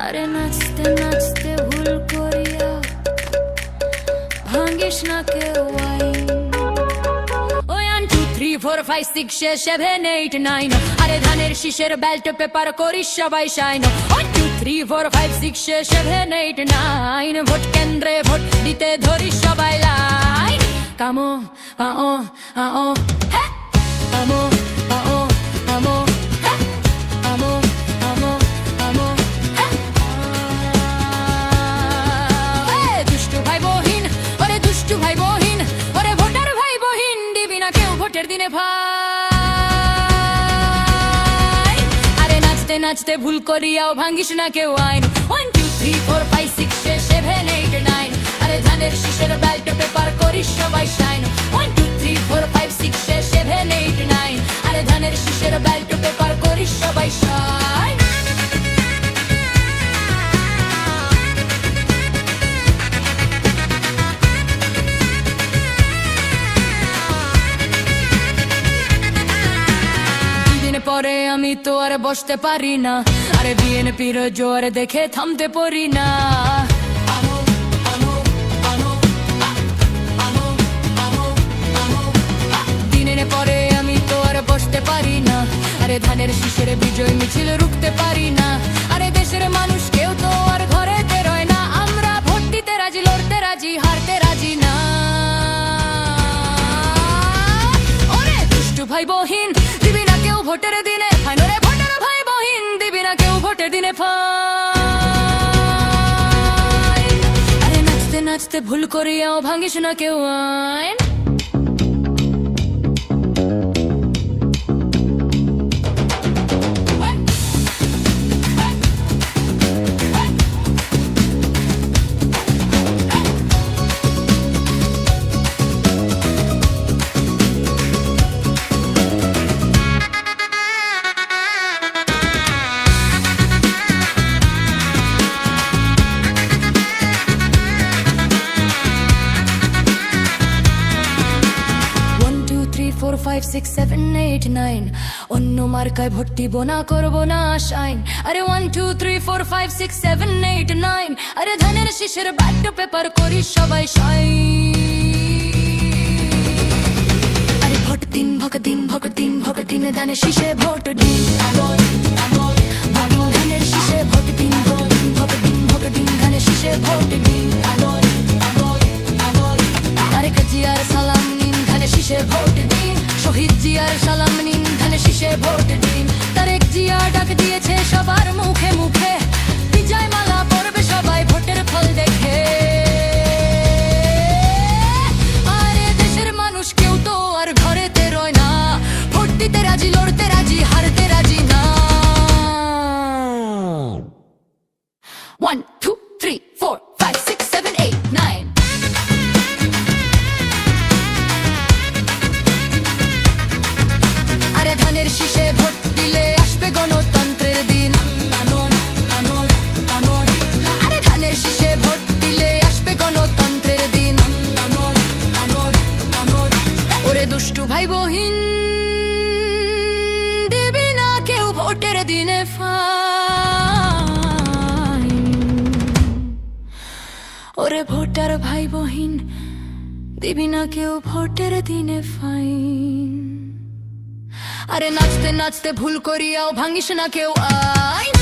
আরে নাচতে নাচতে ভুল করিয়া ভাঙিস না কেউ আইন। ওই 1 2 3 4 5 6 7 8 9 আরে ধানের শীষের ব্যালট পেপার করিস সবাই সাইন। 1 2 3 4 5 6 7 8 9 ভোট কেন্দ্রে ভোট দিতে ধরিস সবাই লাইন। কামো আও আও হে কামো আও আমো হে আমো আমো আমো হে দুষ্টু ভাই বহিন ওরে দুষ্টু ভাই বহিন ওরে ভোটার ভাই বহিন দিবি না কেউ ভোটের দিনে ভাই। আরে নাচতে নাচতে ভুল করিয়াও ভাঙিস না কেউ আইন। 1 2 3 4 5 6 7 8 9 আরে ধানের শীষের ব্যালট পেপার করিস সবাই সাইন। 1 2 3 4 5 6 7 8 9 আরে ধানের শীষের ব্যালট পেপার করিস সবাই সাইন। পরে আমি তো আর বসতে পারি না, আরে বিএনপির জোর দেখে থামতে পারি না। দিনের পরে আমি তো আর বসতে পারি না, আরে ধানের শীষের বিজয় মিছিল রুখতে পারি না। আরে দেশের মানুষ কেউ তো আর ঘরেতে রয় না, আমরা ভোট দিতে রাজি, লড়তে রাজি, হারতে রাজি না। ওরে দুষ্টু ভাই বহিন দিবি না কেউ ভোটের দিনে ফাইন। ওরে ভোটার ভাই বহিন দিবি না কেউ ভোটের দিনে ফাইন। আরে নাচতে নাচতে ভুল করিয়াও ভাঙিস না কেউ আইন। অন্য মার্কায় ভোট দিব না, করবো না আশাইন। আরে 1 2 3 4 5 6 7 8 9 আরে ধানের শীষের ব্যালট পেপার করিস সবাই সাইন। আরে ভোট দিন ভোট দিন ভোট দিন ভোট দিন ধানের শীষে ভোট দিন। ধানের শীষে ভোট দিন ভোট দিন ভোট দিন ভোট দিন ধানের শীষে ভোট দিন। আরে জিয়ার সালাম নিন ধানের শীষে ভোট দিন, শহীদ জিয়ার সালাম নিন ধানের শীষে ভোট দিন। তারেক জিয়া ডাক দিয়েছে সবার মুখে মুখে, বিজয় মালা পরবে সবাই ভোটের ফল দেখে। আরে দেশের মানুষ কেউ তো আর ঘরেতে রয় না, ভোট দিতে রাজি, লড়তে রাজি, হারতে রাজি না। 1 2 3 4 5 6 7 8 9 আরে ধানের শীষে ভোট দিলে আসবে গণতন্ত্রের দিন। আরে ধানের শীষে ভোট দিলে আসবে গণতন্ত্রের দিন। ওরে দুষ্টু ভাই বহিন দিবি না কেউ ভোটের দিনে ফাইন। ওরে ভোটার ভাই বহিন দিবি না কেউ ভোটের দিনে ফাইন। আরে নাচতে নাচতে ভুল করিয়াও ভাঙিস না কেউ আইন।